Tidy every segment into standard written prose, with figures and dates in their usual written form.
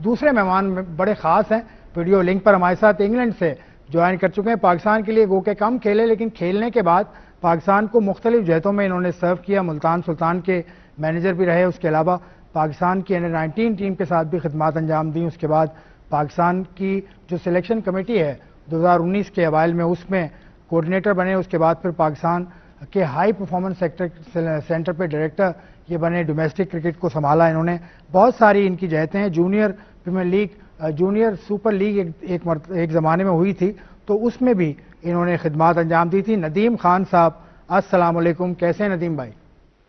دوسرے مہمان بڑے خاص ہیں، ویڈیو لنک پر ہمارے ساتھ انگلینڈ سے جوائن کر چکے ہیں. پاکستان کے لیے گو کہ کم کھیلے، لیکن کھیلنے کے بعد پاکستان کو مختلف جہتوں میں انہوں نے سرو کیا. ملتان سلطان کے مینیجر بھی رہے، اس کے علاوہ پاکستان کی انڈر 19 ٹیم کے ساتھ بھی خدمات انجام دیں. اس کے بعد پاکستان کی جو سلیکشن کمیٹی ہے 2019 کے اوائل میں، اس میں کوآرڈینیٹر بنے. اس کے بعد پھر پاکستان کے ہائی پرفارمنس سینٹر پہ ڈائریکٹر یہ بنے. ڈومیسٹک کرکٹ کو سنبھالا انہوں نے. بہت ساری ان کی جہتیں ہیں. Junior premier league, junior super league ایک زمانے میں ہوئی تھی، تو اس میں بھی انہوں نے خدمات انجام دی تھی. ندیم خان صاحب، السلام علیکم. کیسے ہیں ندیم بھائی؟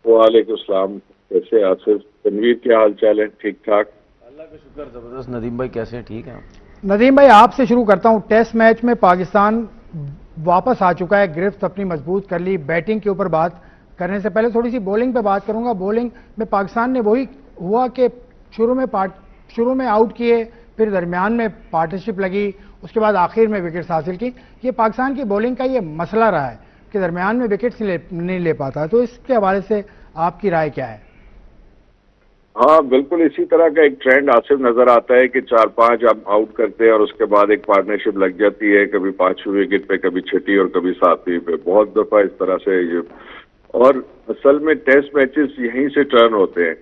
وعلیکم السلام. کیسے آصف؟ تنویر کیا حال چال ہے؟ ٹھیک ٹھاک؟ اللہ کا شکر، زبردست. ندیم بھائی کیسے ہیں؟ ٹھیک ہیں. ندیم بھائی آپ سے شروع کرتا ہوں. ٹیسٹ میچ میں پاکستان واپس آ چکا ہے، گرفت اپنی مضبوط کر لی. بیٹنگ کے اوپر بات کرنے سے پہلے تھوڑی سی بولنگ پہ بات کروں گا. بولنگ میں پاکستان نے وہی ہوا کہ شروع میں آؤٹ کیے، پھر درمیان میں پارٹنرشپ لگی، اس کے بعد آخر میں وکٹس حاصل کی. یہ پاکستان کی بولنگ کا یہ مسئلہ رہا ہے کہ درمیان میں وکٹس نہیں لے پاتا. تو اس کے حوالے سے آپ کی رائے کیا ہے؟ ہاں بالکل اسی طرح کا ایک ٹرینڈ آصف نظر آتا ہے کہ 4-5 آپ آؤٹ کرتے ہیں اور اس کے بعد ایک پارٹنرشپ لگ جاتی ہے، کبھی 5ویں وکٹ پہ، کبھی 6 اور کبھی 7ویں پہ. بہت دفعہ اس طرح سے اور اصل میں ٹیسٹ میچز یہیں سے ٹرن ہوتے ہیں.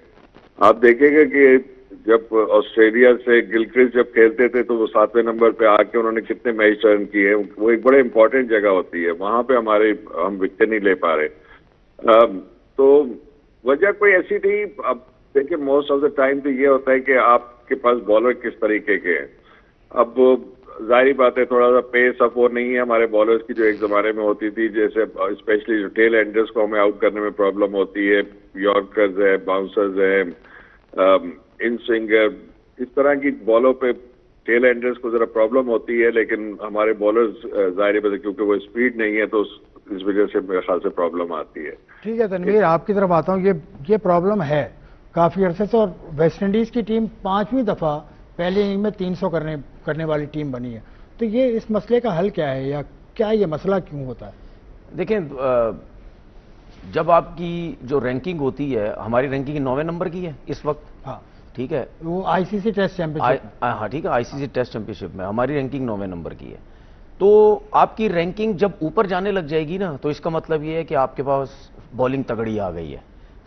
آپ دیکھیں گے کہ جب آسٹریلیا سے گلکرسٹ جب کھیلتے تھے تو وہ 7ویں نمبر پہ آ کے انہوں نے کتنے میچ ٹرن کیے. وہ ایک بڑے امپورٹنٹ جگہ ہوتی ہے، وہاں پہ ہم وکٹیں نہیں لے پا رہے. تو وجہ کوئی ایسی تھی. اب دیکھیں موسٹ آف دا ٹائم تو یہ ہوتا ہے کہ آپ کے پاس بالر کس طریقے کے ہیں. اب ظاہری بات ہے تھوڑا سا پیس اب وہ نہیں ہے ہمارے بالرز کی جو ایک زمانے میں ہوتی تھی. جیسے اسپیشلی جو ٹیل اینڈرز کو ہمیں آؤٹ کرنے میں پرابلم ہوتی ہے، یارکرز ہے، باؤنسرز ہیں، ان سوئنگر، اس طرح کی بالوں پہ ٹیل اینڈرز کو ذرا پرابلم ہوتی ہے. لیکن ہمارے بالرز ظاہری بات ہے کیونکہ وہ اسپیڈ نہیں ہے تو اس وجہ سے میرے خیال سے پرابلم آتی ہے. ٹھیک ہے تنویر، آپ کی طرف آتا ہوں. یہ پرابلم ہے کافی عرصے سے، اور ویسٹ انڈیز کی ٹیم 5ویں دفعہ پہلی اننگ میں 300 کرنے والی ٹیم بنی ہے. تو یہ اس مسئلے کا حل کیا ہے، یا کیا یہ مسئلہ کیوں ہوتا ہے؟ دیکھیں، جب آپ کی جو رینکنگ ہوتی ہے، ہماری رینکنگ 9ویں نمبر کی ہے اس وقت. ہاں ٹھیک ہے، وہ آئی سی سی ٹیسٹ چیمپئن شپ. ہاں ٹھیک ہے، آئی سی سی ٹیسٹ چیمپئن شپ میں ہماری رینکنگ 9ویں نمبر کی ہے. تو آپ کی رینکنگ جب اوپر جانے لگ جائے گی نا، تو اس کا مطلب یہ ہے کہ آپ کے پاس بالنگ تگڑی آ گئی ہے.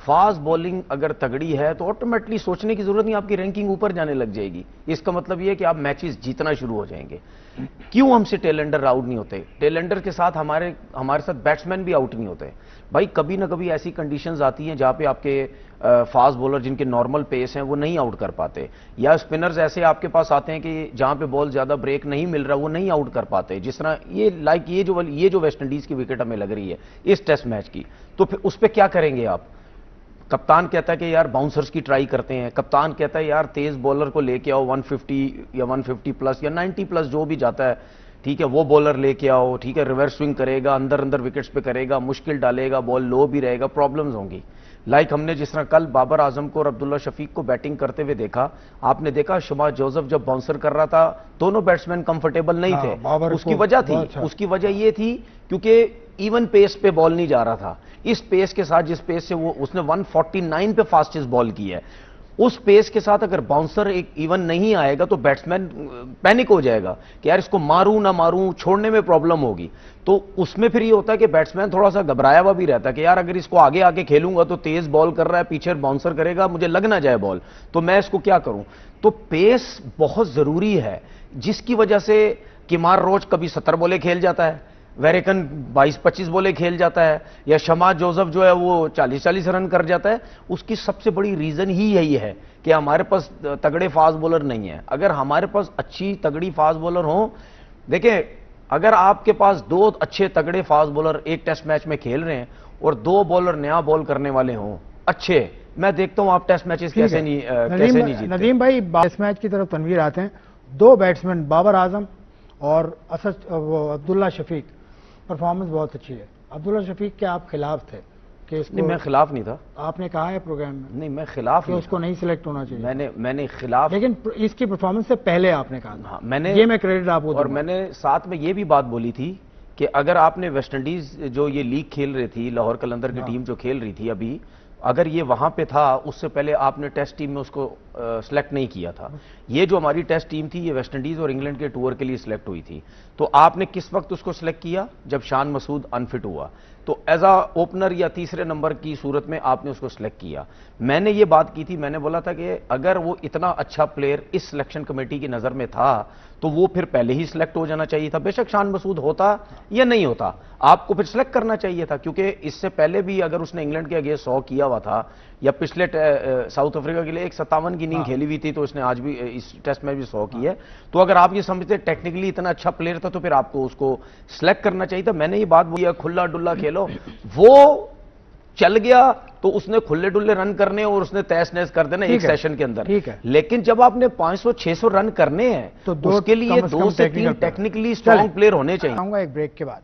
فاسٹ بالنگ اگر تگڑی ہے تو آٹومیٹلی سوچنے کی ضرورت نہیں، آپ کی رینکنگ اوپر جانے لگ جائے گی. اس کا مطلب یہ ہے کہ آپ میچز جیتنا شروع ہو جائیں گے. کیوں ہم سے ٹیلنڈر آؤٹ نہیں ہوتے؟ ٹیلنڈر کے ساتھ ہمارے ساتھ بیٹسمین بھی آؤٹ نہیں ہوتے. بھائی کبھی نہ کبھی ایسی کنڈیشنز آتی ہیں جہاں پہ آپ کے فاسٹ بولر جن کے نارمل پیس ہیں وہ نہیں آؤٹ کر پاتے، یا اسپنرز ایسے آپ کے پاس آتے ہیں کہ جہاں پہ بال زیادہ بریک نہیں مل رہا وہ نہیں آؤٹ کر پاتے. جس طرح یہ جو ویسٹ انڈیز کی وکٹ ہمیں لگ رہی ہے اس ٹیسٹ میچ کی، تو پھر اس پہ کیا کریں گے آپ؟ کپتان کہتا ہے کہ یار باؤنسرز کی ٹرائی کرتے ہیں. کپتان کہتا ہے یار تیز بولر کو لے کے آؤ، 150 یا 150 پلس یا 90 پلس جو بھی جاتا ہے، ٹھیک ہے، وہ بولر لے کے آؤ. ٹھیک ہے، ریورس سوئنگ کرے گا، اندر وکٹس پہ کرے گا، مشکل ڈالے گا، بال لو بھی رہے گا، پرابلمز ہوں گی. ہم نے جس طرح کل بابر اعظم کو اور عبداللہ شفیق کو بیٹنگ کرتے ہوئے دیکھا. آپ نے دیکھا شماس جوزف جب باؤنسر کر رہا تھا دونوں بیٹسمین کمفرٹیبل نہیں تھے. اس کی وجہ یہ تھی کیونکہ ایون پیس پہ بال نہیں جا رہا تھا. اس پیس کے ساتھ، جس پیس سے اس نے 149 پہ فاسٹسٹ بال کی ہے، اس پیس کے ساتھ اگر باؤنسر ایک ایون نہیں آئے گا تو بیٹسمین پینک ہو جائے گا کہ یار اس کو ماروں نہ ماروں، چھوڑنے میں پرابلم ہوگی. تو اس میں پھر یہ ہوتا ہے کہ بیٹسمین تھوڑا سا گھبرایا ہوا بھی رہتا ہے کہ یار اگر اس کو آگے آگے کھیلوں گا تو تیز بال کر رہا ہے، پیچھے باؤنسر کرے گا، مجھے لگ نہ جائے بال، تو میں اس کو کیا کروں. تو پیس بہت ضروری ہے، جس کی وجہ سے کمار روچ کبھی 70 بولے کھیل جاتا ہے، ویریکن 22-25 بولے کھیل جاتا ہے، یا شماس جوزف جو ہے وہ 40 رن کر جاتا ہے. اس کی سب سے بڑی ریزن ہی یہی ہے کہ ہمارے پاس تگڑے فاسٹ بولر نہیں ہیں. اگر ہمارے پاس اچھی تگڑی فاسٹ بولر ہوں، دیکھیں اگر آپ کے پاس 2 اچھے تگڑے فاسٹ بولر ایک ٹیسٹ میچ میں کھیل رہے ہیں اور 2 بولر نیا بال کرنے والے ہوں اچھے، میں دیکھتا ہوں آپ ٹیسٹ میچز کیسے نہیں جیتے. ندیم بھائی ٹیسٹ میچ کی طرف تنویر آتے ہیں. 2 بیٹسمین بابر اعظم اور عبداللہ شفیق، پرفارمنس بہت اچھی ہے. عبداللہ شفیق کے آپ خلاف تھے کہ اس نہیں، میں خلاف نہیں تھا. آپ نے کہا ہے پروگرام میں نہیں، میں خلاف کہ اس کو نہیں سلیکٹ ہونا چاہیے. میں نے خلاف، لیکن اس کی پرفارمنس سے پہلے آپ نے کہا ہاں، یہ میں کریڈٹ آپ کو. اور میں نے ساتھ میں یہ بھی بات بولی تھی کہ اگر آپ نے ویسٹ انڈیز جو یہ لیگ کھیل رہی تھی، لاہور قلندر کی ٹیم جو کھیل رہی تھی ابھی، اگر یہ وہاں پہ تھا اس سے پہلے آپ نے ٹیسٹ ٹیم میں اس کو سلیکٹ نہیں کیا تھا. یہ جو ہماری ٹیسٹ ٹیم تھی یہ ویسٹ انڈیز اور انگلینڈ کے ٹور کے لیے سلیکٹ ہوئی تھی. تو آپ نے کس وقت اس کو سلیکٹ کیا؟ جب شان مسعود انفٹ ہوا. تو ایز اے اوپنر یا تیسرے نمبر کی صورت میں آپ نے اس کو سلیکٹ کیا. میں نے یہ بات کی تھی, میں نے بولا تھا کہ اگر وہ اتنا اچھا پلیئر اس سلیکشن کمیٹی کی نظر میں تھا تو وہ پھر پہلے ہی سلیکٹ ہو جانا چاہیے تھا. بے شک شان مسعود ہوتا یا نہیں ہوتا, آپ کو پھر سلیکٹ کرنا چاہیے تھا, کیونکہ اس سے پہلے بھی اگر اس نے انگلینڈ کے اگینسٹ 100 کیا ہوا تھا یا پچھلے ساؤتھ افریقہ کے لیے 57 کی اننگ کھیلی ہوئی تھی, تو اس نے آج بھی اس ٹیسٹ میں بھی 100 کی ہے. تو اگر آپ یہ سمجھتے ٹیکنیکلی اتنا اچھا پلیئر تھا تو پھر آپ کو اس کو سلیکٹ کرنا چاہیے تھا. میں نے یہ بات بولی ہے کھلا ڈلا کھیلو, وہ چل گیا تو اس نے کھلے ڈلے رن کرنے اور اس نے تیس نیس کر دینا ایک سیشن کے اندر. لیکن جب آپ نے 500-600 رن کرنے ہیں تو اس کے لیے 2 سے 3 ٹیکنیکلی اسٹرانگ پلیئر ہونے چاہیے. ایک بریک کے بعد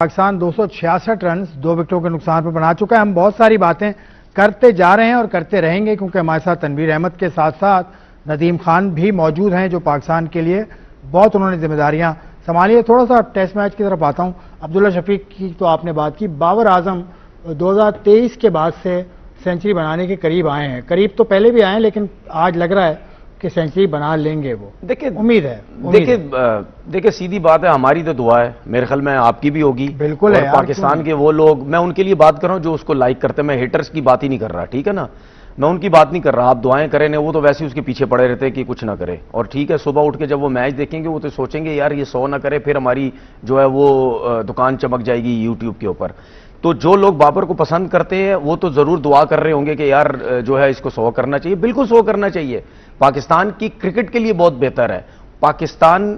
پاکستان 266 رنز 2 وکٹوں کے نقصان پر بنا چکا ہے. ہم بہت ساری باتیں کرتے جا رہے ہیں اور کرتے رہیں گے, کیونکہ ہمارے ساتھ تنویر احمد کے ساتھ ساتھ ندیم خان بھی موجود ہیں جو پاکستان کے لیے بہت انہوں نے ذمہ داریاں سنبھالی ہے. تھوڑا سا ٹیسٹ میچ کی طرف آتا ہوں. عبداللہ شفیق کی تو آپ نے بات کی, بابر اعظم 2023 کے بعد سے سینچری بنانے کے قریب آئے ہیں. قریب تو پہلے بھی آئے ہیں لیکن آج لگ رہا ہے کہ سینچری بنا لیں گے. وہ دیکھیں امید ہے. دیکھیں سیدھی بات ہے, ہماری تو دعا ہے, میرے خیال میں آپ کی بھی ہوگی. بالکل ہے. پاکستان کے وہ لوگ, میں ان کے لیے بات کر رہا ہوں جو اس کو لائک کرتے ہیں, میں ہیٹرز کی بات ہی نہیں کر رہا, ٹھیک ہے نا, میں ان کی بات نہیں کر رہا. آپ دعائیں کریں, وہ تو ویسے ہی اس کے پیچھے پڑے رہتے ہیں کہ کچھ نہ کرے. اور ٹھیک ہے, صبح اٹھ کے جب وہ میچ دیکھیں گے وہ تو سوچیں گے یار یہ 100 نہ کرے, پھر ہماری جو ہے وہ دکان چمک جائے گی یوٹیوب کے اوپر. تو جو لوگ بابر کو پسند کرتے ہیں وہ تو ضرور دعا کر رہے ہوں گے کہ یار جو ہے اس کو 100 کرنا چاہیے. بالکل 100 کرنا چاہیے. پاکستان کی کرکٹ کے لیے بہت بہتر ہے, پاکستان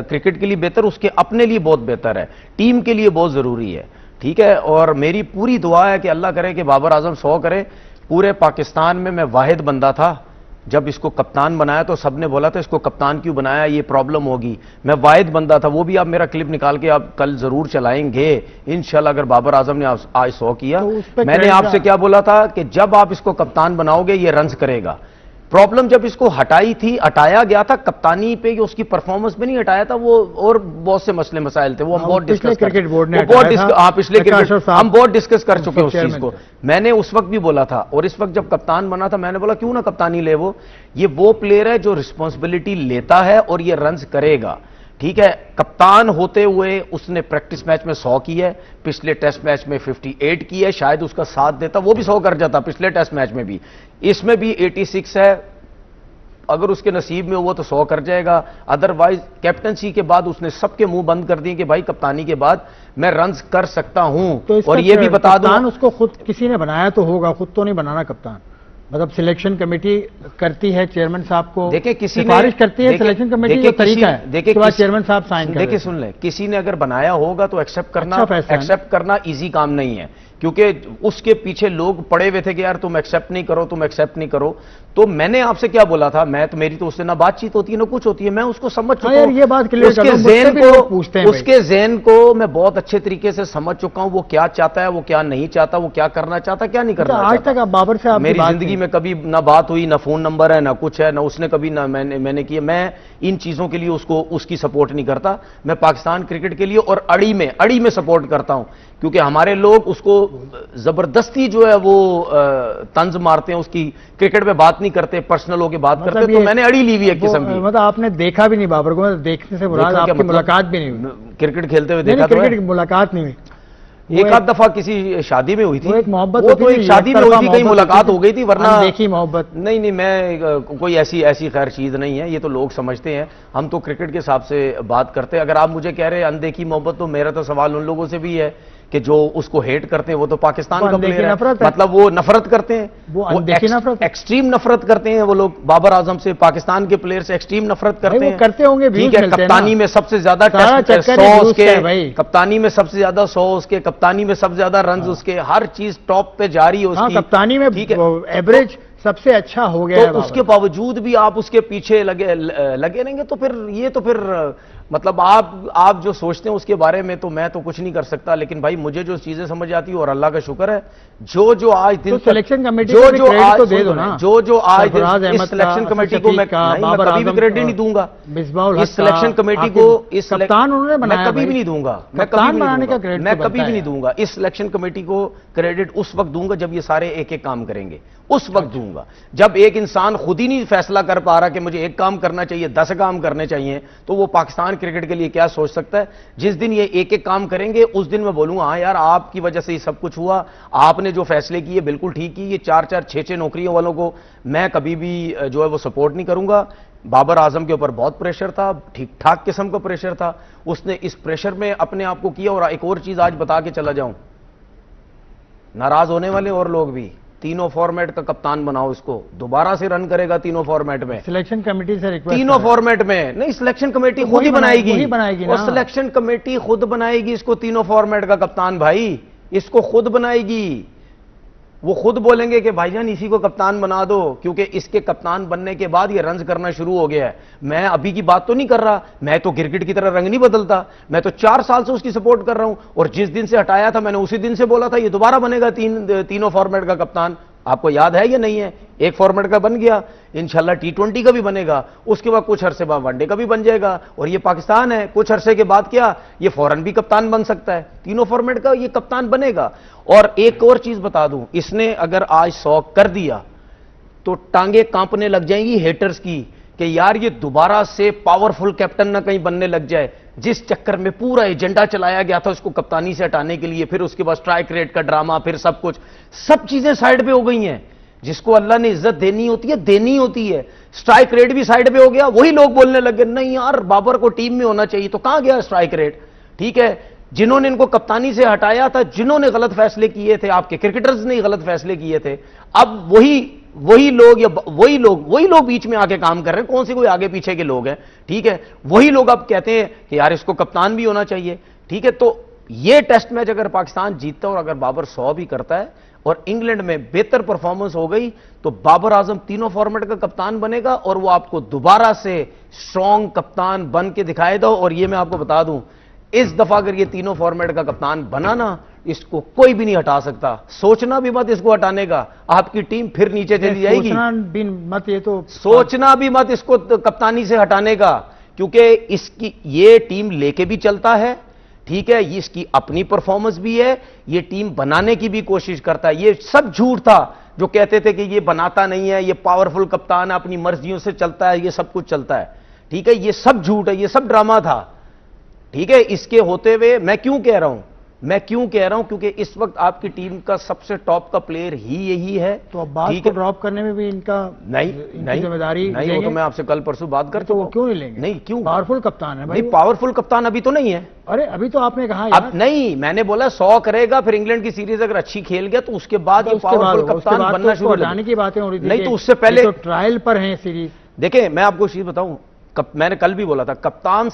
کرکٹ کے لیے بہتر, اس کے اپنے لیے بہت بہتر ہے, ٹیم کے لیے بہت ضروری ہے, ٹھیک ہے. اور میری پوری دعا ہے کہ اللہ کرے کہ بابر اعظم 100 کرے. پورے پاکستان میں واحد بندہ تھا, جب اس کو کپتان بنایا تو سب نے بولا تھا اس کو کپتان کیوں بنایا, یہ پرابلم ہوگی. میں واحد بندہ تھا, وہ بھی آپ میرا کلپ نکال کے آپ کل ضرور چلائیں گے انشاءاللہ. اگر بابر اعظم نے آج 100 کیا, میں نے آپ سے کیا بولا تھا کہ جب آپ اس کو کپتان بناؤ گے یہ رنز کرے گا. پرابلم جب اس کو ہٹایا گیا تھا کپتانی پہ, اس کی پرفارمنس پہ نہیں ہٹایا تھا, وہ اور بہت سے مسئلے مسائل تھے, وہ ہم بہت ڈسکس کرکٹ بورڈ نے ہم بہت ڈسکس کر چکے اس چیز کو. میں نے اس وقت بھی بولا تھا, اور اس وقت جب کپتان بنا تھا میں نے بولا کیوں نہ کپتانی لے. یہ وہ پلیئر ہے جو رسپانسبلٹی لیتا ہے اور یہ رنز کرے گا, ٹھیک ہے. کپتان ہوتے ہوئے اس نے پریکٹس میچ میں 100 کی ہے, پچھلے ٹیسٹ میچ میں 58 کی ہے. شاید اس کا ساتھ دیتا وہ بھی 100 کر جاتا پچھلے ٹیسٹ میچ میں بھی, اس میں بھی 86 ہے. اگر اس کے نصیب میں وہ تو 100 کر جائے گا. ادروائز کیپٹنسی کے بعد اس نے سب کے منہ بند کر دیے کہ بھائی کپتانی کے بعد میں رنز کر سکتا ہوں. اور یہ بھی بتا دوں اس کو خود کسی نے بنایا تو ہوگا, خود تو نہیں بنانا کپتان. مطلب سلیکشن کمیٹی کرتی ہے, چیئرمین صاحب کو دیکھیں کسی سفارش کرتی ہے, سلیکشن کمیٹی کا طریقہ ہے, دیکھیں چیئرمین صاحب سائن کریں. دیکھیں سن لیں, کسی نے اگر بنایا ہوگا تو ایکسپٹ کرنا ایزی کام نہیں ہے, کیونکہ اس کے پیچھے لوگ پڑے ہوئے تھے کہ یار تم ایکسپٹ نہیں کرو, تم ایکسپٹ نہیں کرو. تو میں نے آپ سے کیا بولا تھا, میں تو میری تو اس سے نہ بات چیت ہوتی ہے نہ کچھ ہوتی ہے, میں اس کو سمجھ چکا ہوں. یہ بات کلیئر کرو, اس کے ذہن کو میں بہت اچھے طریقے سے سمجھ چکا ہوں, وہ کیا چاہتا ہے, وہ کیا نہیں چاہتا, وہ کیا کرنا چاہتا, کیا نہیں کرنا چاہتا. آج تک بابر سے میری زندگی میں کبھی نہ بات ہوئی, نہ فون نمبر ہے, نہ کچھ ہے, نہ اس نے کبھی, نہ میں نے کیا. میں ان چیزوں کے لیے اس کی سپورٹ نہیں کرتا. میں پاکستان کرکٹ کے لیے اور اڑی میں سپورٹ کرتا ہوں, کیونکہ ہمارے لوگ اس کو زبردستی جو ہے وہ طنز مارتے ہیں, اس کی کرکٹ پہ بات نہیں کرتے, پرسنل ہو کے بات کرتے. تو میں نے اڑی لی ہوئی ہے قسم کی. مطلب آپ نے دیکھا بھی نہیں بابر کو, دیکھنے سے مراد آپ کی ملاقات بھی نہیں ہوئی, کرکٹ کھیلتے ہوئے دیکھا, کرکٹ کی ملاقات نہیں ہوئی. ایک آدھ دفعہ کسی شادی میں ہوئی تھی, ایک محبت, وہ تو ایک شادی میں ہوئی تھی, کہیں ملاقات ہو گئی تھی, ورنہ دیکھی محبت نہیں. میں کوئی ایسی خیر چیز نہیں ہے, یہ تو لوگ سمجھتے ہیں. ہم تو کرکٹ کے حساب سے بات کرتے ہیں. اگر آپ مجھے کہہ رہے ہیں اندیکھی محبت, تو میرا تو سوال ان لوگوں سے بھی ہے کہ جو اس کو ہیٹ کرتے ہیں وہ تو پاکستان کا پلیئر ہے, مطلب وہ نفرت کرتے ہیں, وہ ایکسٹریم نفرت کرتے ہیں. وہ لوگ بابر اعظم سے, پاکستان کے پلیئر سے ایکسٹریم نفرت کرتے ہیں. کرتے ہوں گے, ٹھیک ہے. کپتانی میں سب سے زیادہ کپتانی میں سب سے زیادہ 100 اس کے, کپتانی میں سب سے زیادہ رنز اس کے, ہر چیز ٹاپ پہ جاری اس کی, کپتانی میں ایوریج سب سے اچھا ہو گیا. تو اس کے باوجود بھی آپ اس کے پیچھے لگے رہیں گے, تو پھر یہ تو پھر مطلب آپ جو سوچتے ہیں اس کے بارے میں تو میں تو کچھ نہیں کر سکتا. لیکن بھائی مجھے جو چیزیں سمجھ آتی ہیں, اور اللہ کا شکر ہے, جو آج دن سلیکشن کمیٹی جو آج اس سلیکشن کمیٹی کو میں کبھی بھی کریڈٹ نہیں دوں گا. اس سلیکشن کمیٹی کو میں کبھی بھی نہیں دوں گا, میں کبھی بھی نہیں دوں گا. اس سلیکشن کمیٹی کو کریڈٹ اس وقت دوں گا جب یہ سارے ایک ایک کام کریں گے, اس وقت دوں گا جب ایک انسان خود ہی نہیں فیصلہ کر پا رہا کہ مجھے ایک کام کرنا چاہیے 10 کام کرنے چاہیے تو وہ پاکستان کرکٹ کے لیے کیا سوچ سکتا ہے. جس دن یہ ایک ایک کام کریں گے اس دن میں بولوں گا ہاں یار آپ کی وجہ سے یہ سب کچھ ہوا, آپ نے جو فیصلے کیے بالکل ٹھیک کی. یہ 4-4 6-6 نوکریوں والوں کو میں کبھی بھی جو ہے وہ سپورٹ نہیں کروں گا. بابر اعظم کے اوپر بہت پریشر تھا, ٹھیک ٹھاک قسم کا پریشر تھا, اس نے اس پریشر میں اپنے آپ کو کیا. اور ایک اور چیز آج بتا کے چلا جاؤں, ناراض ہونے والے اور لوگ بھی, تینوں فارمیٹ کا کپتان بناؤ اس کو, دوبارہ سے رن کرے گا تینوں فارمیٹ میں. سلیکشن کمیٹی سے ریکویسٹ تینوں فارمیٹ میں نہیں, سلیکشن کمیٹی خود ہی بنائے گی, اور سلیکشن کمیٹی خود بنائے گی اس کو تینوں فارمیٹ کا کپتان. بھائی اس کو خود بنائے گی, وہ خود بولیں گے کہ بھائی جان اسی کو کپتان بنا دو, کیونکہ اس کے کپتان بننے کے بعد یہ رنز کرنا شروع ہو گیا ہے. میں ابھی کی بات تو نہیں کر رہا, میں تو کرکٹ کی طرح رنگ نہیں بدلتا, میں تو 4 سال سے اس کی سپورٹ کر رہا ہوں, اور جس دن سے ہٹایا تھا میں نے اسی دن سے بولا تھا یہ دوبارہ بنے گا تینوں فارمیٹ کا کپتان. آپ کو یاد ہے یا نہیں ہے؟ ایک فارمیٹ کا بن گیا, انشاءاللہ T20 کا بھی بنے گا, اس کے بعد کچھ عرصے بعد ون ڈے کا بھی بن جائے گا. اور یہ پاکستان ہے, کچھ عرصے کے بعد کیا یہ فوراً بھی کپتان بن سکتا ہے, تینوں فارمیٹ کا یہ کپتان بنے گا. اور ایک اور چیز بتا دوں, اس نے اگر آج 100 کر دیا تو ٹانگیں کانپنے لگ جائیں گی ہیٹرز کی کہ یار یہ دوبارہ سے پاورفل کیپٹن نہ کہیں بننے لگ جائے. جس چکر میں پورا ایجنڈا چلایا گیا تھا اس کو کپتانی سے ہٹانے کے لیے, پھر اس کے بعد سٹرائک ریٹ کا ڈرامہ, پھر سب کچھ, سب چیزیں سائیڈ پہ ہو گئی ہیں. جس کو اللہ نے عزت دینی ہوتی ہے. سٹرائک ریٹ بھی سائیڈ پہ ہو گیا, وہی لوگ بولنے لگے نہیں یار بابر کو ٹیم میں ہونا چاہیے, تو کہاں گیا سٹرائک ریٹ؟ ٹھیک ہے, جنہوں نے ان کو کپتانی سے ہٹایا تھا, جنہوں نے غلط فیصلے کیے تھے, آپ کے کرکٹرز نے غلط فیصلے کیے تھے, اب وہی لوگ بیچ میں آ کے کام کر رہے ہیں. کون سے کوئی آگے پیچھے کے لوگ ہیں, ٹھیک ہے, وہی لوگ اب کہتے ہیں کہ یار اس کو کپتان بھی ہونا چاہیے. ٹھیک ہے, تو یہ ٹیسٹ میچ اگر پاکستان جیتتا ہے اور اگر بابر 100 بھی کرتا ہے اور انگلینڈ میں بہتر پرفارمنس ہو گئی تو بابر اعظم تینوں فارمیٹ کا کپتان بنے گا, اور وہ آپ کو دوبارہ سے اسٹرانگ کپتان بن کے دکھائے گا. اور یہ میں آپ کو بتا دوں, اس دفعہ اگر یہ تینوں فارمیٹ کا کپتان بنا نا, اس کو کوئی بھی نہیں ہٹا سکتا. سوچنا بھی مت اس کو ہٹانے کا, آپ کی ٹیم پھر نیچے چلی جائے گی. سوچنا بھی مت اس کو کپتانی سے ہٹانے کا, کیونکہ اس کی یہ ٹیم لے کے بھی چلتا ہے. ٹھیک ہے, یہ اس کی اپنی پرفارمنس بھی ہے, یہ ٹیم بنانے کی بھی کوشش کرتا ہے. یہ سب جھوٹ تھا جو کہتے تھے کہ یہ بناتا نہیں ہے, یہ پاورفل کپتان ہے, اپنی مرضیوں سے چلتا ہے, یہ سب کچھ چلتا ہے. ٹھیک ہے, یہ سب جھوٹ ہے, یہ سب ڈرامہ تھا. ٹھیک ہے, اس کے ہوتے ہوئے میں کیوں کہہ رہا ہوں کیونکہ اس وقت آپ کی ٹیم کا سب سے ٹاپ کا پلیئر ہی یہی ہے. تو عباس کو ڈراپ کرنے میں بھی ان کا نہیں ذمہ داری نہیں, وہ تو میں آپ سے کل پرسوں بات کر, تو وہ کیوں نہیں لیں گے؟ نہیں کیوں, پاورفل کپتان ہے بھائی. پاورفل کپتان ابھی تو نہیں ہے. ارے ابھی تو آپ نے کہا اب نہیں, میں نے بولا 100 کرے گا, پھر انگلینڈ کی سیریز اگر اچھی کھیل گیا تو اس کے بعد یہ پاورفل کپتان بننا شروع ہو کی باتیں ہو رہی تھی. نہیں تو اس سے پہلے ٹرائل پر ہیں سیریز. دیکھیں میں آپ کو چیز بتاؤں, میں نے کل بھی بولا تھا کپتان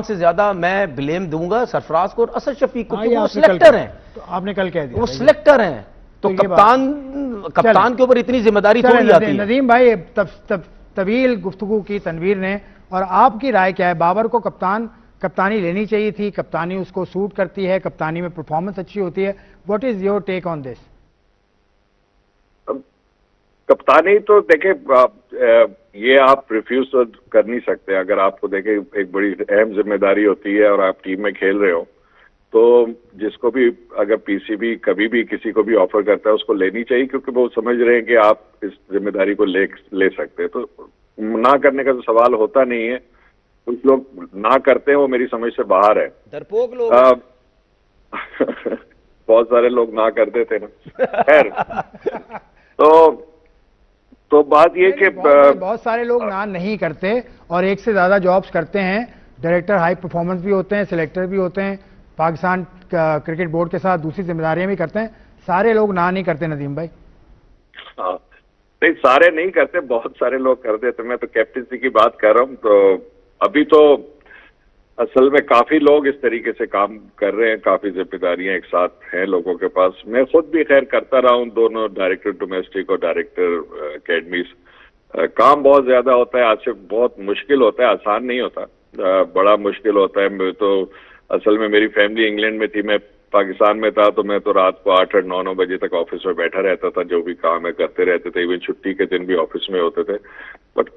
سے زیادہ میں بلیم دوں گا سرفراز کو اور اسد شفیق کو, وہ سلیکٹر ہیں. آپ نے کل کہہ دیا وہ سلیکٹر ہیں, تو کپتان کے اوپر اتنی ذمہ داری تھوڑی آتی ہے. ندیم بھائی طویل گفتگو کی تنویر نے, اور آپ کی رائے کیا ہے؟ بابر کو کپتانی لینی چاہیے تھی, کپتانی اس کو سوٹ کرتی ہے, کپتانی میں پرفارمنس اچھی ہوتی ہے. واٹ از یور ٹیک آن دس؟ کپتانی تو دیکھیں, یہ آپ ریفیوز تو کر نہیں سکتے. اگر آپ کو دیکھیں ایک بڑی اہم ذمہ داری ہوتی ہے اور آپ ٹیم میں کھیل رہے ہو, تو جس کو بھی اگر پی سی بی کبھی بھی کسی کو بھی آفر کرتا ہے اس کو لینی چاہیے, کیونکہ وہ سمجھ رہے ہیں کہ آپ اس ذمہ داری کو لے سکتے ہیں. تو نہ کرنے کا تو سوال ہوتا نہیں ہے. کچھ لوگ نہ کرتے ہیں, وہ میری سمجھ سے باہر ہے. ڈرپوک لوگ بہت سارے لوگ نہ کرتے تھے نا. خیر, تو بات یہ کہ بہت سارے لوگ نہ نہیں کرتے اور ایک سے زیادہ جابز کرتے ہیں. ڈائریکٹر ہائی پرفارمنس بھی ہوتے ہیں, سلیکٹر بھی ہوتے ہیں, پاکستان کرکٹ بورڈ کے ساتھ دوسری ذمہ داریاں بھی کرتے ہیں. سارے لوگ نہ نہیں کرتے ندیم بھائی. ہاں نہیں, سارے نہیں کرتے, بہت سارے لوگ کر دیتے. میں تو کیپٹنسی کی بات کر رہا ہوں. تو ابھی تو اصل میں کافی لوگ اس طریقے سے کام کر رہے ہیں, کافی ذمہ داریاں ایک ساتھ ہیں لوگوں کے پاس. میں خود بھی خیر کرتا رہا ہوں, دونوں ڈائریکٹر ڈومیسٹک اور ڈائریکٹر اکیڈمیز. کام بہت زیادہ ہوتا ہے, آج سے بہت مشکل ہوتا ہے, آسان نہیں ہوتا, بڑا مشکل ہوتا ہے. میں تو اصل میں میری فیملی انگلینڈ میں تھی, میں پاکستان میں تھا, تو میں تو رات کو 8 اور 9 بجے تک آفس میں بیٹھا رہتا تھا, جو بھی کام ہے کرتے رہتے تھے. ایون چھٹی کے دن بھی آفس میں ہوتے تھے. بٹ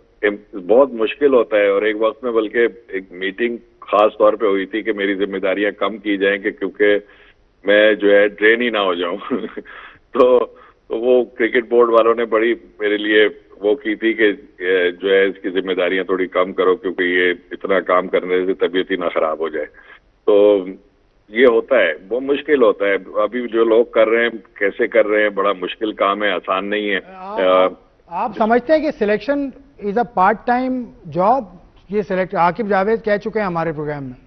بہت مشکل ہوتا ہے. اور ایک وقت میں بلکہ ایک میٹنگ خاص طور پہ ہوئی تھی کہ میری ذمہ داریاں کم کی جائیں کہ کیونکہ میں جو ہے ڈرین ہی نہ ہو جاؤں. تو تو وہ کرکٹ بورڈ والوں نے بڑی میرے لیے وہ کی تھی کہ جو ہے اس کی ذمہ داریاں تھوڑی کم کرو، کیونکہ یہ اتنا کام کرنے سے طبیعت ہی نہ خراب ہو جائے. تو یہ ہوتا ہے، وہ مشکل ہوتا ہے. ابھی جو لوگ کر رہے ہیں کیسے کر رہے ہیں، بڑا مشکل کام ہے، آسان نہیں ہے. آپ سمجھتے ہیں کہ selection is a part time job? یہ سلیکٹ عاقب جاوید کہہ چکے ہیں ہمارے پروگرام میں.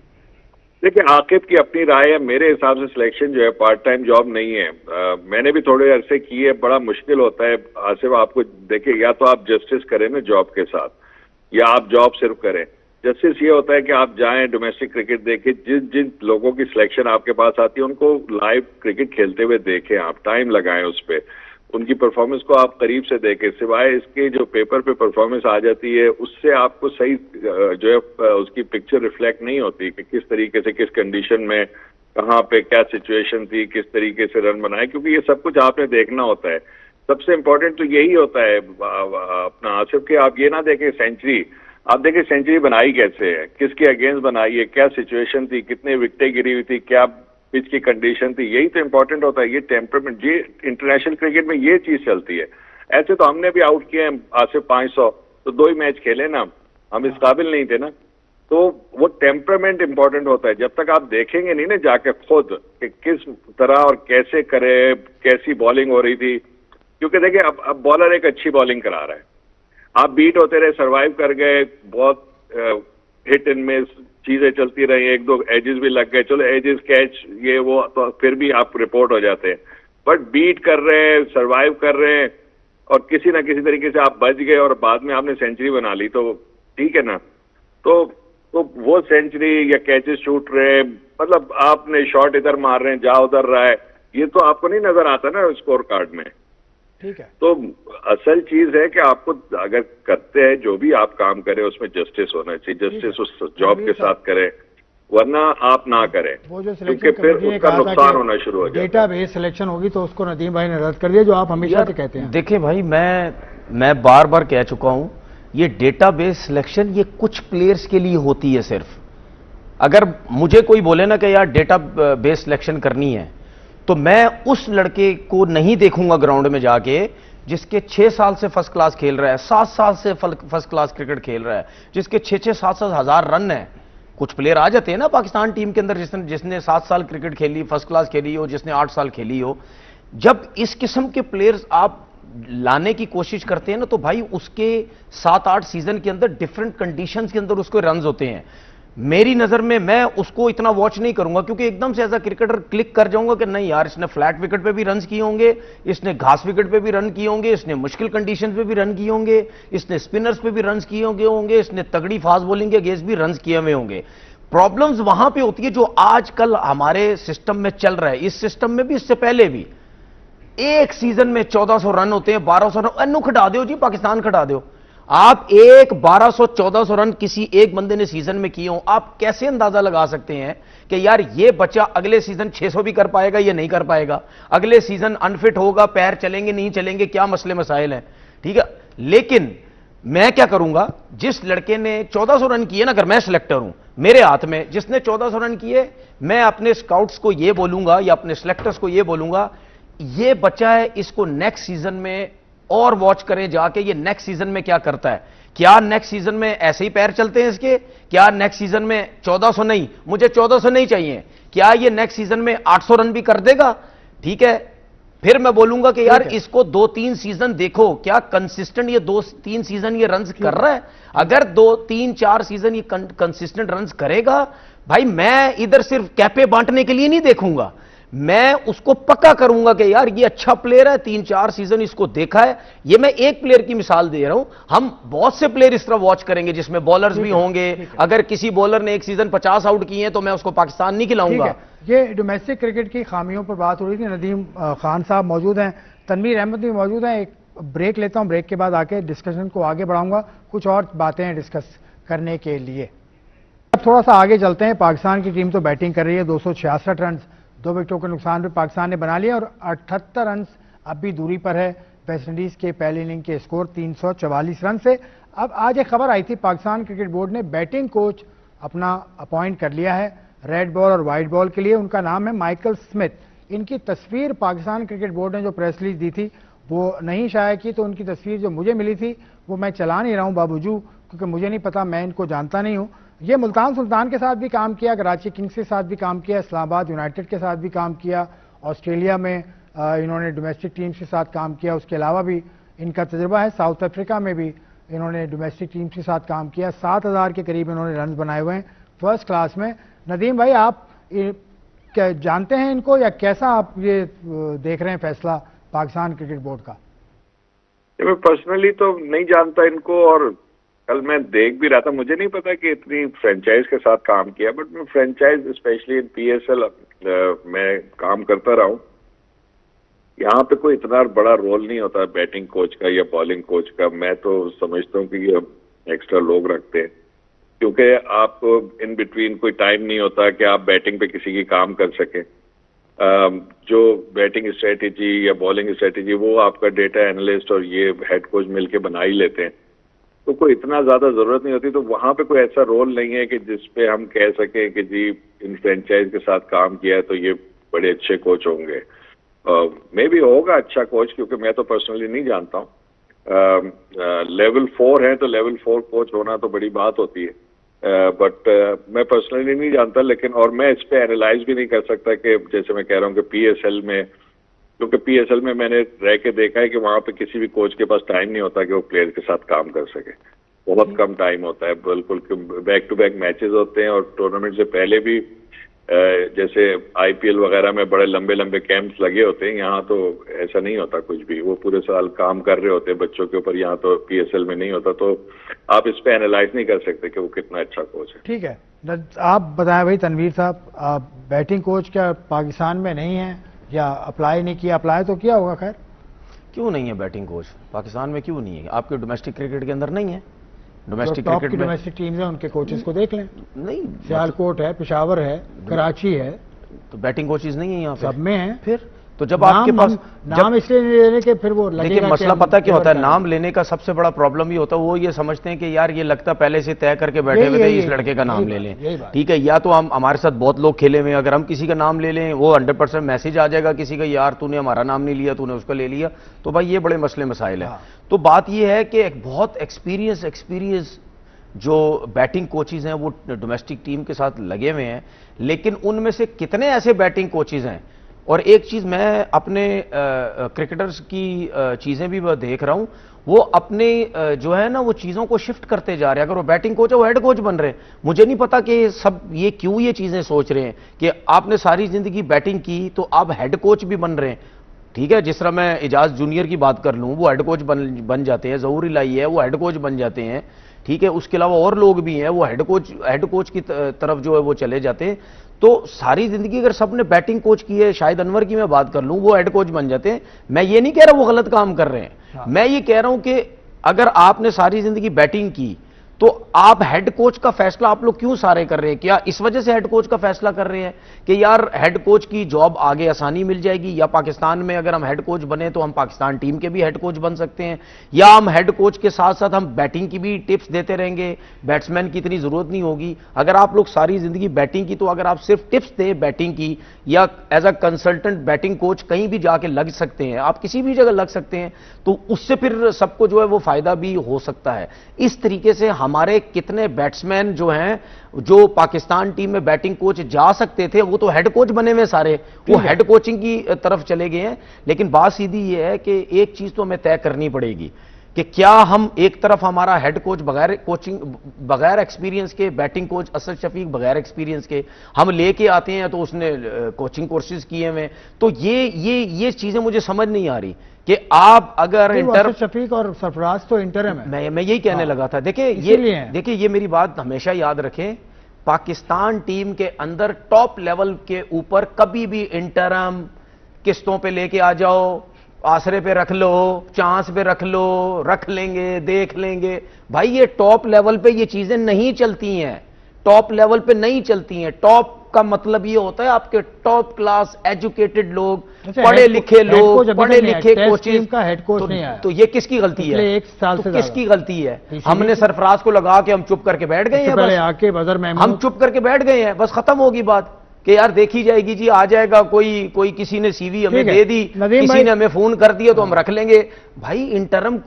دیکھیں، عاقب کی اپنی رائے ہے. میرے حساب سے سلیکشن جو ہے پارٹ ٹائم جاب نہیں ہے. میں نے بھی تھوڑے عرصے کی ہے، بڑا مشکل ہوتا ہے. آصف آپ کو دیکھیں، یا تو آپ جسٹس کریں نا جاب کے ساتھ، یا آپ جاب صرف کریں. جسٹس یہ ہوتا ہے کہ آپ جائیں ڈومیسٹک کرکٹ دیکھیں، جن لوگوں کی سلیکشن آپ کے پاس آتی ہے ان کو لائیو کرکٹ کھیلتے ہوئے دیکھیں، آپ ٹائم لگائیں اس پہ، ان کی پرفارمنس کو آپ قریب سے دیکھیں. سوائے اس کے جو پیپر پہ پرفارمنس آ جاتی ہے اس سے آپ کو صحیح جو ہے اس کی پکچر ریفلیکٹ نہیں ہوتی کہ کس طریقے سے، کس کنڈیشن میں، کہاں پہ کیا سچویشن تھی، کس طریقے سے رن بنائے، کیونکہ یہ سب کچھ آپ نے دیکھنا ہوتا ہے. سب سے امپورٹنٹ تو یہی ہوتا ہے اپنا آصف کہ آپ یہ نہ دیکھیں سینچری، آپ دیکھیں سینچری بنائی کیسے ہے، کس کے اگینسٹ بنائی ہے، کیا سچویشن تھی، کتنے وکٹیں گری ہوئی تھی، کیا پچ کی کنڈیشن تھی. یہی تو امپورٹنٹ ہوتا ہے. یہ ٹیمپرمنٹ، یہ انٹرنیشنل کرکٹ میں یہ چیز چلتی ہے. ایسے تو ہم نے بھی آؤٹ کیے ہیں آصف 500، تو 2 ہی میچ کھیلے نا، ہم اس قابل نہیں تھے نا. تو وہ ٹیمپرمنٹ امپورٹنٹ ہوتا ہے. جب تک آپ دیکھیں گے نہیں نا جا کے خود کہ کس طرح اور کیسے کرے، کیسی بالنگ ہو رہی تھی. کیونکہ دیکھیں اب بالر ایک اچھی بالنگ کرا رہا ہے، آپ بیٹ ہوتے رہے، سروائیو کر گئے، بہت ہٹ اینڈ مس چیزیں چلتی رہی، 1-2 ایجز بھی لگ گئے، چلو ایجز کیچ یہ وہ تو پھر بھی آپ رپورٹ ہو جاتے ہیں. بٹ بیٹ کر رہے ہیں، سروائیو کر رہے ہیں، اور کسی نہ کسی طریقے سے آپ بچ گئے اور بعد میں آپ نے سینچری بنا لی، تو ٹھیک ہے نا. تو وہ سینچری یا کیچز چھوٹ رہے، مطلب آپ نے شاٹ ادھر مار رہے ہیں، جا ادھر رہا ہے، یہ تو آپ کو نہیں نظر آتا نا اسکور کارڈ میں. ٹھیک ہے. تو اصل چیز ہے کہ آپ کو اگر کرتے ہیں جو بھی آپ کام کریں اس میں جسٹس ہونا چاہیے، جسٹس اس جاب کے ساتھ کریں، ورنہ آپ نہ کریں، وہ جو کیونکہ پھر اس کا نقصان ہونا شروع ہو جاتا ہے. ڈیٹا بیس سلیکشن ہوگی تو اس کو ندیم بھائی نے رد کر دیا، جو آپ ہمیشہ سے کہتے ہیں. دیکھیں بھائی، میں بار بار کہہ چکا ہوں، یہ ڈیٹا بیس سلیکشن یہ کچھ پلیئرز کے لیے ہوتی ہے صرف. اگر مجھے کوئی بولے نا کہ یار ڈیٹا بیس سلیکشن کرنی ہے، تو میں اس لڑکے کو نہیں دیکھوں گا گراؤنڈ میں جا کے جس کے 6 سال سے فرسٹ کلاس کھیل رہا ہے، 7 سال سے فرسٹ کلاس کرکٹ کھیل رہا ہے، جس کے 6-7 ہزار رن ہیں. کچھ پلیئر آ جاتے ہیں نا پاکستان ٹیم کے اندر جس نے 7 سال کرکٹ کھیلی، فرسٹ کلاس کھیلی ہو، جس نے 8 سال کھیلی ہو. جب اس قسم کے پلیئرز آپ لانے کی کوشش کرتے ہیں نا، تو بھائی اس کے 7-8 سیزن کے اندر ڈیفرنٹ کنڈیشنز کے اندر اس کو رنز ہوتے ہیں. میری نظر میں اس کو اتنا واچ نہیں کروں گا، کیونکہ ایک دم سے ایز اے کرکٹر کلک کر جاؤں گا کہ نہیں یار، اس نے فلیٹ وکٹ پہ بھی رنز کیے ہوں گے، اس نے گھاس وکٹ پہ بھی رن کیے ہوں گے، اس نے مشکل کنڈیشنز پہ بھی رن کیے ہوں گے، اس نے سپنرز پہ بھی رنز کیے ہوں گے، اس نے تگڑی فاسٹ بولنگ کے اگینسٹ بھی رنز کیے ہوئے ہوں گے. پرابلمز وہاں پہ ہوتی ہے جو آج کل ہمارے سسٹم میں چل رہا ہے. اس سسٹم میں بھی، اس سے پہلے بھی، ایک سیزن میں 1400 رن ہوتے ہیں، 1200 رن انو کھٹا دیو جی، پاکستان کھٹا دیو. آپ 1200-1400 رن کسی ایک بندے نے سیزن میں کیے ہوں، آپ کیسے اندازہ لگا سکتے ہیں کہ یار یہ بچہ اگلے سیزن 600 بھی کر پائے گا یا نہیں کر پائے گا، اگلے سیزن انفٹ ہوگا، پیر چلیں گے نہیں چلیں گے، کیا مسئلے مسائل ہیں. ٹھیک ہے، لیکن میں کیا کروں گا، جس لڑکے نے 1400 رن کیے نا، اگر میں سلیکٹر ہوں، میرے ہاتھ میں جس نے 1400 رن کیے، میں اپنے سکاؤٹس کو یہ بولوں گا یا اپنے سلیکٹرز کو یہ بولوں گا، یہ بچہ ہے، اس کو نیکسٹ سیزن میں اور واچ کریں جا کے، یہ نیکسٹ سیزن میں کیا کرتا ہے. کیا نیکسٹ سیزن میں ایسے ہی پیر چلتے ہیں اس کے؟ کیا نیکسٹ سیزن میں 1400 نہیں، مجھے 1400 نہیں چاہیے، کیا یہ نیکسٹ سیزن میں 800 رن بھی کر دے گا؟ ٹھیک ہے، پھر میں بولوں گا کہ یار اس کو 2-3 سیزن دیکھو، کیا کنسسٹنٹ یہ 2-3 سیزن یہ رنز کر رہا ہے. اگر 2-3-4 سیزن یہ کنسسٹنٹ رنز کرے گا، بھائی میں ادھر صرف کیپے بانٹنے کے لیے نہیں دیکھوں گا، میں اس کو پکا کروں گا کہ یار یہ اچھا پلیئر ہے، 3-4 سیزن اس کو دیکھا ہے. یہ میں ایک پلیئر کی مثال دے رہا ہوں، ہم بہت سے پلیئر اس طرح واچ کریں گے جس میں بولرز بھی ہوں گے. اگر کسی بولر نے ایک سیزن 50 آؤٹ کیے ہیں تو میں اس کو پاکستان نہیں کھلاؤں گا. یہ ڈومیسٹک کرکٹ کی خامیوں پر بات ہو رہی تھی. ندیم خان صاحب موجود ہیں، تنویر احمد بھی موجود ہیں. ایک بریک لیتا ہوں، بریک کے بعد آ کے ڈسکشن کو آگے بڑھاؤں گا، کچھ اور باتیں ہیں ڈسکس کرنے کے لیے. اب تھوڑا سا آگے چلتے ہیں. پاکستان کی ٹیم تو بیٹنگ کر رہی ہے، 266 رنز 2 وکٹوں کے نقصان پہ پاکستان نے بنا لیا، اور 78 رنز اب بھی دوری پر ہے ویسٹ انڈیز کے پہلی اننگ کے اسکور 344 رن سے. اب آج ایک خبر آئی تھی، پاکستان کرکٹ بورڈ نے بیٹنگ کوچ اپنا اپوائنٹ کر لیا ہے ریڈ بال اور وائٹ بال کے لیے. ان کا نام ہے مائیکل سمتھ. ان کی تصویر پاکستان کرکٹ بورڈ نے جو پریس ریلیز دی تھی وہ نہیں شائع کی، تو ان کی تصویر جو مجھے ملی تھی وہ میں چلا نہیں رہا ہوں باوجود، کیونکہ مجھے نہیں پتا، میں ان کو جانتا نہیں ہوں. یہ ملتان سلطان کے ساتھ بھی کام کیا، کراچی کنگز کے ساتھ بھی کام کیا، اسلام آباد یونائٹڈ کے ساتھ بھی کام کیا، آسٹریلیا میں انہوں نے ڈومیسٹک ٹیمز کے ساتھ کام کیا. اس کے علاوہ بھی ان کا تجربہ ہے، ساؤتھ افریقہ میں بھی انہوں نے ڈومیسٹک ٹیمز کے ساتھ کام کیا. 7,000 کے قریب انہوں نے رنز بنائے ہوئے ہیں فرسٹ کلاس میں. ندیم بھائی، آپ کیا جانتے ہیں ان کو، یا کیسا آپ یہ دیکھ رہے ہیں فیصلہ پاکستان کرکٹ بورڈ کا؟ میں پرسنلی تو نہیں جانتا ان کو، اور کل میں دیکھ بھی رہا تھا، مجھے نہیں پتا کہ اتنی فرینچائز کے ساتھ کام کیا، بٹ میں franchise specially in P S L میں کام کرتا رہا ہوں. یہاں پہ کوئی اتنا بڑا رول نہیں ہوتا بیٹنگ کوچ کا یا بالنگ کوچ کا. میں تو سمجھتا ہوں کہ یہ ایکسٹرا لوگ رکھتے ہیں، کیونکہ آپ کو ان بٹوین کوئی ٹائم نہیں ہوتا کہ آپ بیٹنگ پہ کسی کی کام کر سکیں. جو بیٹنگ اسٹریٹجی یا بالنگ اسٹریٹجی وہ آپ کا ڈیٹا اینالسٹ اور یہ ہیڈ کوچ مل کے بنا ہی لیتے ہیں، تو کوئی اتنا زیادہ ضرورت نہیں ہوتی. تو وہاں پہ کوئی ایسا رول نہیں ہے کہ جس پہ ہم کہہ سکیں کہ جی ان فرینچائز کے ساتھ کام کیا ہے تو یہ بڑے اچھے کوچ ہوں گے. میں بھی ہوگا اچھا کوچ، کیونکہ میں تو پرسنلی نہیں جانتا ہوں. لیول 4 ہے تو لیول 4 کوچ ہونا تو بڑی بات ہوتی ہے، بٹ میں پرسنلی نہیں جانتا. لیکن اور میں اس پہ اینالائز بھی نہیں کر سکتا کہ جیسے میں کہہ رہا ہوں کہ پی ایس ایل میں، کیونکہ پی ایس ایل میں نے رہ کے دیکھا ہے کہ وہاں پہ کسی بھی کوچ کے پاس ٹائم نہیں ہوتا کہ وہ پلیئر کے ساتھ کام کر سکے. بہت کم ٹائم ہوتا ہے، بالکل بیک ٹو بیک میچز ہوتے ہیں، اور ٹورنامنٹ سے پہلے بھی جیسے آئی پی ایل وغیرہ میں بڑے لمبے لمبے کیمپس لگے ہوتے ہیں. یہاں تو ایسا نہیں ہوتا کچھ بھی، وہ پورے سال کام کر رہے ہوتے ہیں بچوں کے اوپر. یہاں تو پی ایس ایل میں نہیں ہوتا، تو آپ اس پہ اینالائز نہیں کر سکتے کہ وہ کتنا اچھا کوچ ہے. ٹھیک ہے، آپ بتائیں بھائی تنویر صاحب، آپ بیٹنگ کوچ کیا پاکستان میں نہیں ہیں یا اپلائی نہیں کیا؟ اپلائی تو کیا ہوگا خیر. کیوں نہیں ہے بیٹنگ کوچ پاکستان میں؟ کیوں نہیں ہے؟ آپ کے ڈومیسٹک کرکٹ کے اندر نہیں ہے؟ ڈومیسٹک ٹاپ کرکٹ کی میں ڈومیسٹک ٹیمز ہیں، ان کے کوچز کو دیکھ لیں. نہیں، سیال کوٹ ہے، پشاور ہے، کراچی ہے، تو بیٹنگ کوچز نہیں ہیں یہاں پہ، سب میں ہیں. پھر تو جب آپ کے پاس نام اس لیے نہیں لینے کہ پھر وہ لگے دیکھیں گا. مسئلہ پتہ کیا ہوتا ہے، نام لینے کا سب سے بڑا پرابلم یہ ہوتا ہے، وہ یہ سمجھتے ہیں کہ یار یہ لگتا پہلے سے طے کر کے بیٹھے ہوئے تھے، اس لڑکے کا نام لے لیں. ٹھیک ہے، یا تو ہم ہمارے ساتھ بہت لوگ کھیلے ہوئے ہیں، اگر ہم کسی کا نام لے لیں وہ 100% میسج آ جائے گا کسی کا، یار تو نے ہمارا نام نہیں لیا، تو نے اس کا لے لیا. تو بھائی یہ بڑے مسئلے مسائل ہیں. تو بات یہ ہے کہ ایک بہت ایکسپیرینس جو بیٹنگ کوچز ہیں وہ ڈومیسٹک ٹیم کے ساتھ لگے ہوئے ہیں، لیکن ان میں سے کتنے ایسے بیٹنگ کوچز ہیں. اور ایک چیز میں اپنے کرکٹرز کی چیزیں بھی دیکھ رہا ہوں، وہ اپنے جو ہے نا وہ چیزوں کو شفٹ کرتے جا رہے ہیں. اگر وہ بیٹنگ کوچ ہے وہ ہیڈ کوچ بن رہے ہیں. مجھے نہیں پتا کہ سب یہ کیوں یہ چیزیں سوچ رہے ہیں کہ آپ نے ساری زندگی بیٹنگ کی تو آپ ہیڈ کوچ بھی بن رہے ہیں. ٹھیک ہے، جس طرح میں اعجاز جونیئر کی بات کر لوں، وہ ہیڈ کوچ بن جاتے ہیں. ظہور الہی ہے، وہ ہیڈ کوچ بن جاتے ہیں. ٹھیک ہے، اس کے علاوہ اور لوگ بھی ہیں، وہ ہیڈ کوچ کی طرف جو ہے وہ چلے جاتے ہیں. تو ساری زندگی اگر سب نے بیٹنگ کوچ کی ہے، شاہد انور کی میں بات کر لوں، وہ ہیڈ کوچ بن جاتے ہیں. میں یہ نہیں کہہ رہا وہ غلط کام کر رہے ہیں، میں یہ کہہ رہا ہوں کہ اگر آپ نے ساری زندگی بیٹنگ کی تو آپ ہیڈ کوچ کا فیصلہ آپ لوگ کیوں سارے کر رہے ہیں؟ کیا اس وجہ سے ہیڈ کوچ کا فیصلہ کر رہے ہیں کہ یار ہیڈ کوچ کی جاب آگے آسانی مل جائے گی، یا پاکستان میں اگر ہم ہیڈ کوچ بنے تو ہم پاکستان ٹیم کے بھی ہیڈ کوچ بن سکتے ہیں، یا ہم ہیڈ کوچ کے ساتھ ساتھ ہم بیٹنگ کی بھی ٹپس دیتے رہیں گے، بیٹسمین کی اتنی ضرورت نہیں ہوگی. اگر آپ لوگ ساری زندگی بیٹنگ کی تو اگر آپ صرف ٹپس دیں بیٹنگ کی، یا as a consultant batting coach کہیں بھی جا کے لگ سکتے ہیں، آپ کسی بھی جگہ لگ سکتے ہیں، تو اس سے پھر سب کو جو ہے وہ فائدہ بھی ہو سکتا ہے. اس طریقے سے ہمارے کتنے بیٹسمین جو ہیں جو پاکستان ٹیم میں بیٹنگ کوچ جا سکتے تھے وہ تو ہیڈ کوچ بنے ہوئے سارے، وہ ہیڈ کوچنگ کی طرف چلے گئے ہیں. لیکن بات سیدھی یہ ہے کہ ایک چیز تو ہمیں طے کرنی پڑے گی کہ کیا ہم ایک طرف ہمارا ہیڈ کوچ بغیر ایکسپیرینس کے، بیٹنگ کوچ اسد شفیق بغیر ایکسپیرینس کے ہم لے کے آتے ہیں تو اس نے کوچنگ کورسز کیے ہوئے. تو یہ چیزیں مجھے سمجھ نہیں آ رہی کہ آپ اگر انٹر شفیق اور سرفراز تو انٹرم ہے. میں یہی کہنے لگا تھا. دیکھیں یہ میری بات ہمیشہ یاد رکھیں، پاکستان ٹیم کے اندر ٹاپ لیول کے اوپر کبھی بھی انٹرم قسطوں پہ لے کے آ جاؤ، آسرے پہ رکھ لو، چانس پہ رکھ لو، رکھ لیں گے، دیکھ لیں گے. بھائی یہ ٹاپ لیول پہ یہ چیزیں نہیں چلتی ہیں، ٹاپ لیول پہ نہیں چلتی ہیں. ٹاپ کا مطلب یہ ہوتا ہے آپ کے ٹاپ کلاس ایجوکیٹڈ لوگ، پڑھے لکھے لوگ، پڑھے لکھے کوچز کا ہیڈ کوچ نہیں آیا. تو یہ کس کی غلطی ہے؟ ایک سال سے کس کی غلطی ہے؟ ہم نے سرفراز کو لگا کے ہم چپ کر کے بیٹھ گئے ہیں، آ کے بظر محمود ہم چپ کر کے بیٹھ گئے ہیں، بس ختم ہوگی بات کہ یار دیکھی جائے گی جی، آ جائے گا کوئی کسی نے سی وی ہمیں ٹھیک ہے، دے دی، ندیم کسی بھائی، نے ہمیں فون کر دیا تو ہم رکھ لیں گے. بھائی انٹرم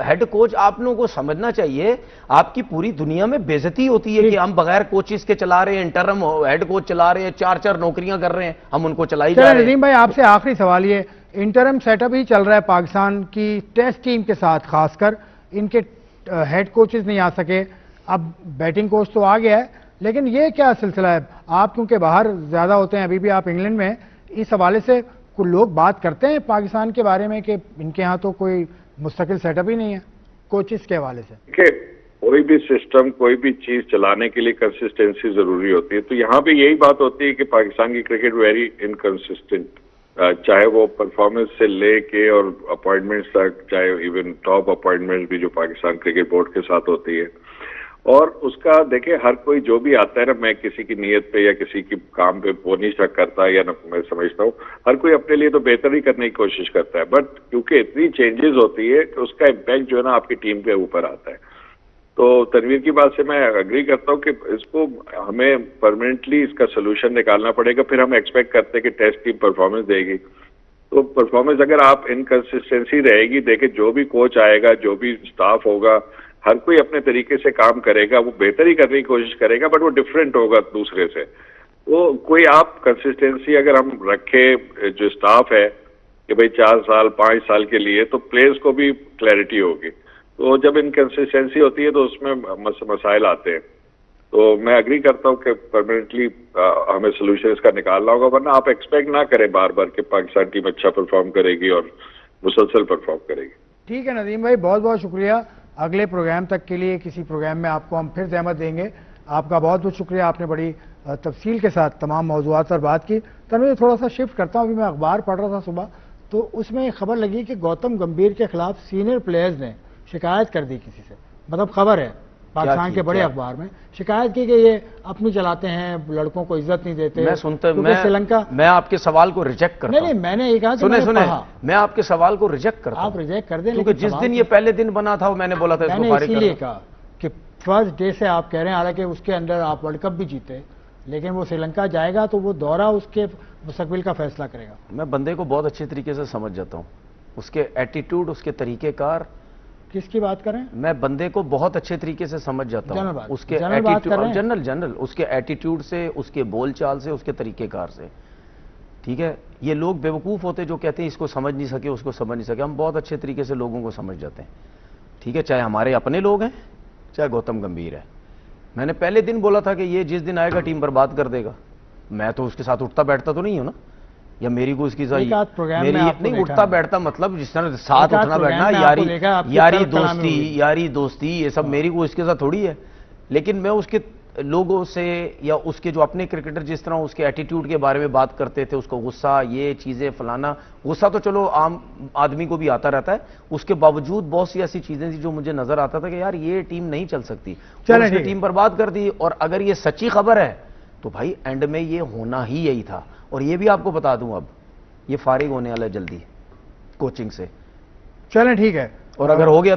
ہیڈ کوچ آپ لوگوں کو سمجھنا چاہیے، آپ کی پوری دنیا میں بے عزتی ہوتی ہے کہ ہم بغیر کوچز کے چلا رہے ہیں، انٹرم ہیڈ کوچ چلا رہے ہیں، 4 نوکریاں کر رہے ہیں، ہم ان کو چلائی جا چلیں رہے ہیں. ندیم بھائی، آپ سے آخری سوال یہ، انٹرم سیٹ اپ ہی چل رہا ہے پاکستان کی ٹیسٹ ٹیم کے ساتھ، خاص کر ان کے ہیڈ کوچز نہیں آ سکے، اب بیٹنگ کوچ تو آ گیا ہے، لیکن یہ کیا سلسلہ ہے؟ آپ کیونکہ باہر زیادہ ہوتے ہیں، ابھی بھی آپ انگلینڈ میں، اس حوالے سے کوئی لوگ بات کرتے ہیں پاکستان کے بارے میں کہ ان کے ہاں تو کوئی مستقل سیٹ اپ ہی نہیں ہے کوچز کے حوالے سے؟ کہ کوئی بھی سسٹم، کوئی بھی چیز چلانے کے لیے کنسسٹنسی ضروری ہوتی ہے. تو یہاں پہ یہی بات ہوتی ہے کہ پاکستان کی کرکٹ ویری انکنسسٹنٹ، چاہے وہ پرفارمنس سے لے کے اور اپوائنٹمنٹس تک، چاہے ایون ٹاپ اپوائنٹمنٹس بھی جو پاکستان کرکٹ بورڈ کے ساتھ ہوتی ہے. اور اس کا دیکھیں، ہر کوئی جو بھی آتا ہے نا، میں کسی کی نیت پہ یا کسی کی کام پہ وہ نہیں شک کرتا، یا میں سمجھتا ہوں ہر کوئی اپنے لیے تو بہتر ہی کرنے کی کوشش کرتا ہے، بٹ کیونکہ اتنی چینجز ہوتی ہے کہ اس کا امپیکٹ جو ہے نا آپ کی ٹیم کے اوپر آتا ہے. تو تنویر کی بات سے میں اگری کرتا ہوں کہ اس کو ہمیں پرماننٹلی اس کا سلوشن نکالنا پڑے گا. پھر ہم ایکسپیکٹ کرتے ہیں کہ ٹیسٹ ٹیم پرفارمنس دے گی، تو پرفارمنس اگر آپ انکنسسٹنسی رہے گی، دیکھیں جو بھی کوچ آئے گا، جو بھی سٹاف ہوگا، ہر کوئی اپنے طریقے سے کام کرے گا، وہ بہتر ہی کرنے کی کوشش کرے گا، بٹ وہ ڈفرینٹ ہوگا دوسرے سے. وہ کوئی آپ کنسسٹنسی اگر ہم رکھے جو سٹاف ہے کہ بھئی 4 سال 5 سال کے لیے، تو پلیئرز کو بھی کلیئرٹی ہوگی. تو جب انکنسسٹنسی ہوتی ہے تو اس میں مسائل آتے ہیں. تو میں اگری کرتا ہوں کہ پرماننٹلی ہمیں سولوشن اس کا نکالنا ہوگا، ورنہ آپ ایکسپیکٹ نہ کریں بار بار کہ پاکستان ٹیم اچھا پرفارم کرے گی اور مسلسل پرفارم کرے گی. ٹھیک ہے ندیم بھائی، بہت بہت شکریہ. اگلے پروگرام تک کے لیے کسی پروگرام میں آپ کو ہم پھر زحمت دیں گے. آپ کا بہت بہت شکریہ، آپ نے بڑی تفصیل کے ساتھ تمام موضوعات پر بات کی. تنویر تھوڑا سا شفٹ کرتا ہوں، ابھی میں اخبار پڑھ رہا تھا صبح، تو اس میں خبر لگی کہ گوتم گمبھیر کے خلاف سینئر پلیئرز نے شکایت کر دی کسی سے، مطلب خبر ہے پاکستان کے بڑے اخبار میں شکایت کی کہ یہ اپنی چلاتے ہیں، لڑکوں کو عزت نہیں دیتے. سری لنکا، میں آپ کے سوال کو ریجیکٹ کرتا ہوں. نہیں میں نے یہ کہا کہ سنیں میں آپ کے سوال کو ریجیکٹ کرتا ہوں. آپ ریجیکٹ کر دیں، کیونکہ جس دن یہ پہلے دن بنا تھا میں نے بولا تھا اس کو فارغ اسی لیے کہا کہ فرسٹ ڈے سے آپ کہہ رہے ہیں، حالانکہ اس کے اندر آپ ورلڈ کپ بھی جیتے، لیکن وہ سری لنکا جائے گا تو وہ دورہ اس کے مستقبل کا فیصلہ کرے گا. میں بندے کو بہت اچھے طریقے سے سمجھ جاتا ہوں، اس کے ایٹیٹیوڈ، اس کے طریقہ کار. کس کی بات کریں؟ میں بندے کو بہت اچھے طریقے سے سمجھ جاتا ہوں، اس کے جنرل اس کے ایٹیٹیوڈ سے، اس کے بول چال سے، اس کے طریقہ کار سے. ٹھیک ہے، یہ لوگ بیوقوف ہوتے جو کہتے ہیں اس کو سمجھ نہیں سکے، اس کو سمجھ نہیں سکے. ہم بہت اچھے طریقے سے لوگوں کو سمجھ جاتے ہیں. ٹھیک ہے، چاہے ہمارے اپنے لوگ ہیں، چاہے گوتم گمبھیر ہے. میں نے پہلے دن بولا تھا کہ یہ جس دن آئے گا ٹیم برباد کر دے گا. میں تو اس کے ساتھ اٹھتا بیٹھتا تو نہیں ہوں نا، یا میری کو اس کی نہیں اٹھتا بیٹھتا، مطلب جس طرح ساتھ اٹھنا بیٹھنا، یاری دوستی یہ سب میری کو اس کے ساتھ تھوڑی ہے. لیکن میں اس کے لوگوں سے یا اس کے جو اپنے کرکٹر جس طرح اس کے ایٹیٹیوڈ کے بارے میں بات کرتے تھے، اس کو غصہ، یہ چیزیں فلانا، غصہ تو چلو عام آدمی کو بھی آتا رہتا ہے. اس کے باوجود بہت سی ایسی چیزیں تھیں جو مجھے نظر آتا تھا کہ یار یہ ٹیم نہیں چل سکتی، اس نے ٹیم برباد کر دی. اور اگر یہ سچی خبر ہے تو بھائی اینڈ میں یہ ہونا ہی یہی تھا. اور یہ بھی آپ کو بتا دوں، اب یہ فارغ ہونے والا ہے جلدی کوچنگ سے. چلیں ٹھیک ہے، اور اگر ہو گیا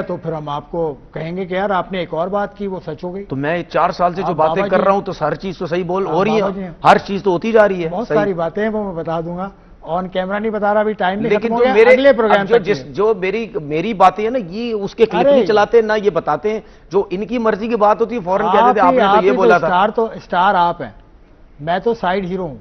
تو پھر ہم آپ کو کہیں گے کہ یار آپ نے ایک اور بات کی، وہ سچ ہو گئی. تو میں 4 سال سے جو باتیں کر رہا ہوں تو ہر چیز تو صحیح بول ہو رہی ہے، ہر چیز تو ہوتی جا رہی ہے. بہت ساری باتیں ہیں وہ میں بتا دوں گا، آن کیمرہ نہیں بتا رہا، ابھی ٹائم نہیں. لیکن اگلے پروگرام جو میری باتیں ہیں نا، یہ اس کے کلپ نہیں چلاتے نہ یہ بتاتے ہیں. جو ان کی مرضی کی بات ہوتی ہے فوراً کہہ دیتے آپ نے تو یہ بولا تھا. اسٹار آپ ہیں، میں تو سائیڈ ہیرو ہوں.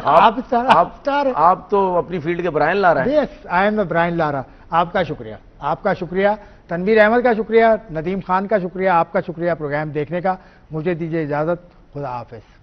آپ تو اپنی فیلڈ کے برائن لا رہے ہیں. I am Brian Lara. آپ کا شکریہ، آپ کا شکریہ. تنویر احمد کا شکریہ، ندیم خان کا شکریہ، آپ کا شکریہ پروگرام دیکھنے کا. مجھے دیجیے اجازت، خدا حافظ.